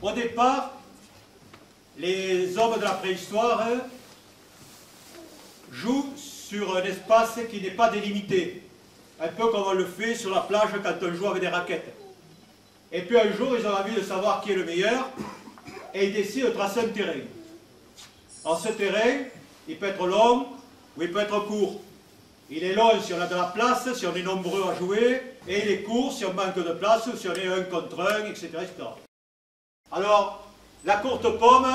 Au départ, les hommes de la préhistoire jouent sur un espace qui n'est pas délimité. Un peu comme on le fait sur la plage quand on joue avec des raquettes. Et puis un jour, ils ont envie de savoir qui est le meilleur, et ils décident de tracer un terrain. Alors ce terrain, il peut être long ou il peut être court. Il est long si on a de la place, si on est nombreux à jouer, et il est court si on manque de place, ou si on est un contre un, etc., etc. Alors, la courte pomme,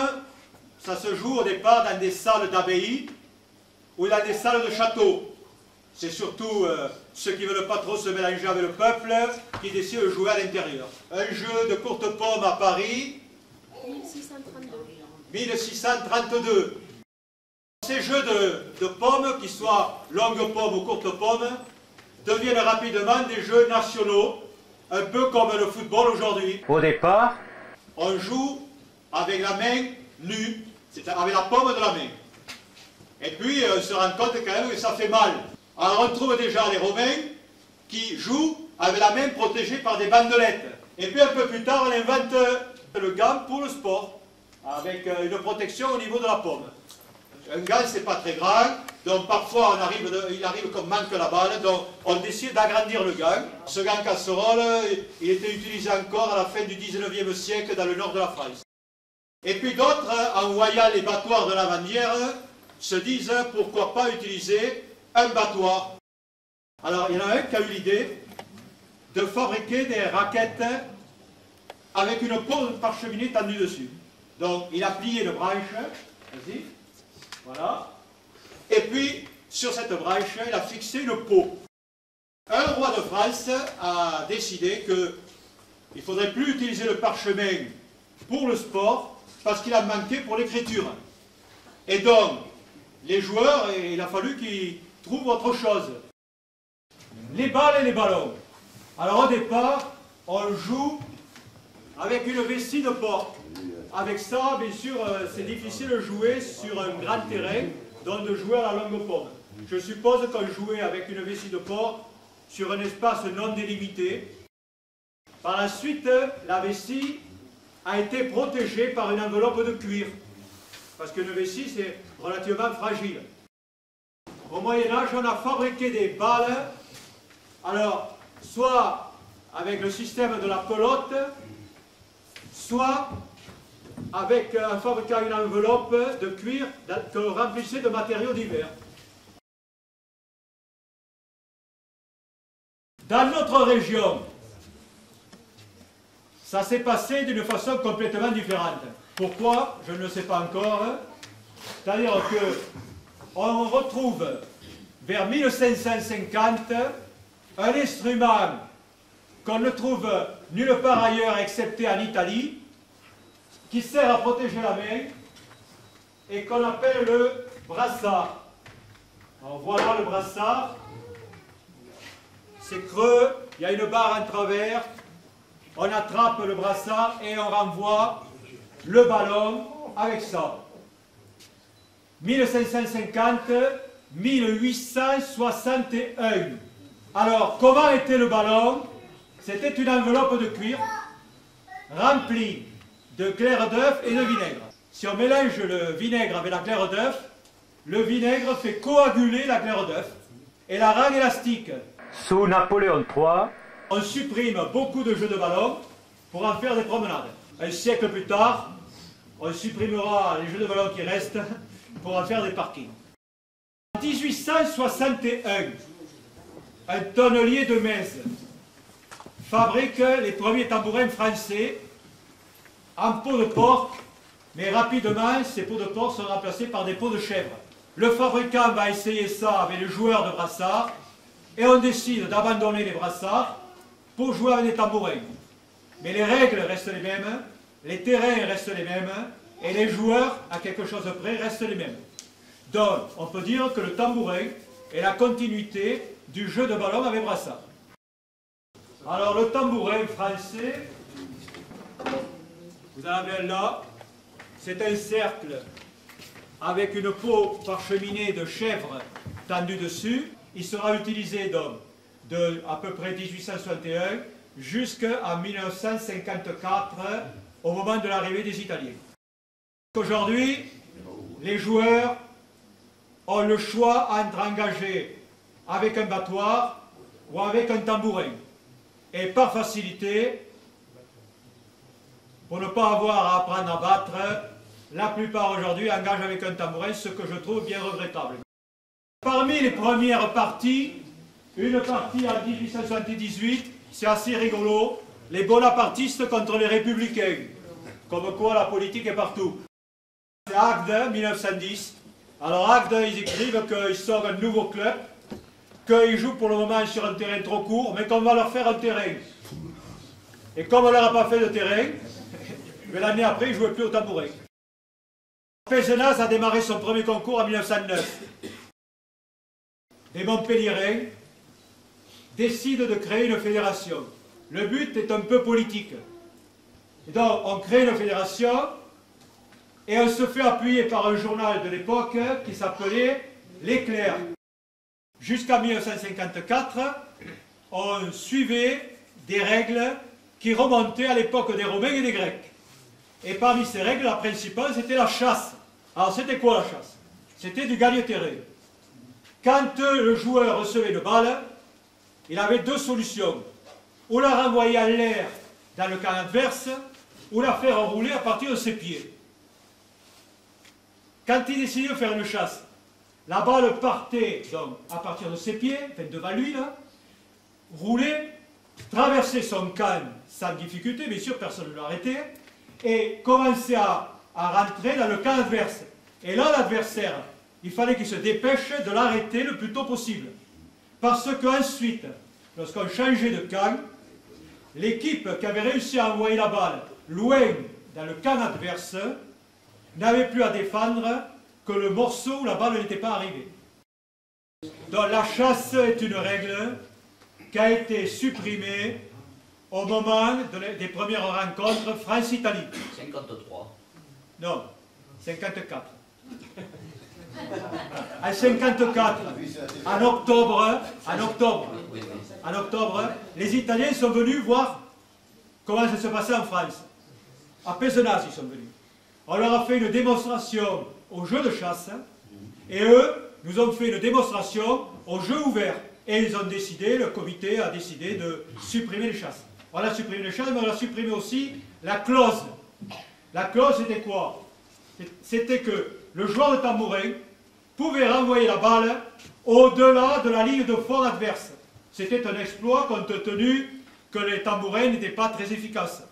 ça se joue au départ dans des salles d'abbaye ou dans des salles de château. C'est surtout ceux qui ne veulent pas trop se mélanger avec le peuple qui décident de jouer à l'intérieur. Un jeu de courte pomme à Paris, 1632. Ces jeux de pommes, qu'ils soient longues pommes ou courtes pommes, deviennent rapidement des jeux nationaux, un peu comme le football aujourd'hui. Au départ, on joue avec la main nue, c'est-à-dire avec la paume de la main. Et puis, on se rend compte quand même que ça fait mal. Alors, on trouve déjà les Romains qui jouent avec la main protégée par des bandelettes. Et puis, un peu plus tard, on invente le gant pour le sport, avec une protection au niveau de la paume. Un gant, c'est pas très grand, donc parfois il arrive qu'on manque la balle, donc on décide d'agrandir le gant. Ce gant casserole, il était utilisé encore à la fin du 19e siècle dans le nord de la France. Et puis d'autres, en voyant les battoirs de lavandière, se disent pourquoi pas utiliser un battoir. Alors il y en a un qui a eu l'idée de fabriquer des raquettes avec une peau de parcheminée tendue dessus. Donc il a plié le branche, vas-y. Voilà. Et puis, sur cette branche, il a fixé une peau. Un roi de France a décidé qu'il ne faudrait plus utiliser le parchemin pour le sport parce qu'il a manqué pour l'écriture. Et donc, les joueurs, il a fallu qu'ils trouvent autre chose. Les balles et les ballons. Alors au départ, on joue avec une vessie de porc. Avec ça, bien sûr, c'est difficile de jouer sur un grand terrain, donc de jouer à la longue pomme. Je suppose qu'on jouait avec une vessie de porc sur un espace non délimité. Par la suite, la vessie a été protégée par une enveloppe de cuir, parce qu'une vessie, c'est relativement fragile. Au Moyen-Âge, on a fabriqué des balles, alors, soit avec le système de la pelote, soit avec en fabriquant une enveloppe de cuir qu'on remplissait de matériaux divers. Dans notre région, ça s'est passé d'une façon complètement différente. Pourquoi? Je ne le sais pas encore. C'est-à-dire qu'on retrouve vers 1550 un instrument qu'on ne trouve nulle part ailleurs excepté en Italie, qui sert à protéger la main et qu'on appelle le brassard. Alors voilà le brassard, c'est creux, il y a une barre en travers, on attrape le brassard et on renvoie le ballon avec ça. 1550-1861. Alors, comment était le ballon? C'était une enveloppe de cuir remplie de clair d'œuf et de vinaigre. Si on mélange le vinaigre avec la claire d'œuf, le vinaigre fait coaguler la claire d'œuf et la rend élastique. Sous Napoléon III, on supprime beaucoup de jeux de ballon pour en faire des promenades. Un siècle plus tard, on supprimera les jeux de ballon qui restent pour en faire des parkings. En 1861, un tonnelier de Metz fabrique les premiers tambourins français en peau de porc, mais rapidement, ces peaux de porc sont remplacées par des peaux de chèvre. Le fabricant va essayer ça avec les joueurs de brassard, et on décide d'abandonner les brassards pour jouer avec des tambourins. Mais les règles restent les mêmes, les terrains restent les mêmes, et les joueurs, à quelque chose près, restent les mêmes. Donc, on peut dire que le tambourin est la continuité du jeu de ballon avec brassard. Alors, le tambourin français, vous en avez un là, c'est un cercle avec une peau parcheminée de chèvre tendue dessus. Il sera utilisé donc de à peu près 1861 jusqu'à 1954 au moment de l'arrivée des Italiens. Aujourd'hui, les joueurs ont le choix entre engager avec un battoir ou avec un tambourin. Et par facilité, pour ne pas avoir à apprendre à battre, la plupart aujourd'hui engagent avec un tambourin, ce que je trouve bien regrettable. Parmi les premières parties, une partie en 1878, c'est assez rigolo, les bonapartistes contre les républicains. Comme quoi la politique est partout. C'est Agde, 1910. Alors Agde, ils écrivent qu'ils sont un nouveau club, qu'ils jouent pour le moment sur un terrain trop court, mais qu'on va leur faire un terrain. Et comme on ne leur a pas fait de terrain, l'année après, ils ne jouaient plus au tambourin. Pézenas a démarré son premier concours en 1909. Les Montpelliérains décident de créer une fédération. Le but est un peu politique. Et donc, on crée une fédération et on se fait appuyer par un journal de l'époque qui s'appelait L'Éclair. Jusqu'en 1954, on suivait des règles qui remontaient à l'époque des Romains et des Grecs. Et parmi ces règles, la principale, c'était la chasse. Alors, c'était quoi la chasse? C'était du gagne-terrain. Quand le joueur recevait une balle, il avait deux solutions. Ou la renvoyer en l'air dans le camp adverse, ou la faire rouler à partir de ses pieds. Quand il décidait de faire une chasse, la balle partait donc à partir de ses pieds, enfin devant lui, là, roulait, traversait son camp sans difficulté, bien sûr personne ne l'arrêtait, et commençait à rentrer dans le camp adverse. Et là, l'adversaire, il fallait qu'il se dépêche de l'arrêter le plus tôt possible. Parce qu'ensuite, lorsqu'on changeait de camp, l'équipe qui avait réussi à envoyer la balle loin dans le camp adverse n'avait plus à défendre que le morceau où la balle n'était pas arrivée. Donc la chasse est une règle qui a été supprimée au moment des premières rencontres France-Italie. 53. Non, 54. En 54, en octobre, les Italiens sont venus voir comment ça se passait en France. À Pézenas, ils sont venus. On leur a fait une démonstration au jeu de chasse, et eux nous ont fait une démonstration au jeu ouvert. Et ils ont décidé, le comité a décidé de supprimer les chasses. On a supprimé les chasses, mais on a supprimé aussi la clause. La clause, c'était quoi? C'était que le joueur de tambourin pouvait renvoyer la balle au-delà de la ligne de fond adverse. C'était un exploit compte tenu que les tambourins n'étaient pas très efficaces.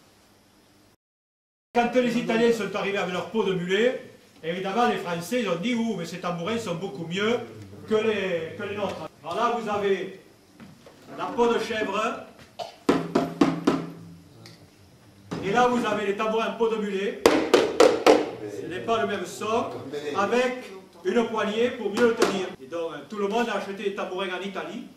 Quand les Italiens sont arrivés avec leur peau de mulet, évidemment les Français ils ont dit « Ouh, mais ces tambourins sont beaucoup mieux que les nôtres ». Alors là vous avez la peau de chèvre, et là vous avez les tambourins en peau de mulet. Ce n'est pas le même son, avec une poignée pour mieux le tenir. Et donc tout le monde a acheté des tambourins en Italie.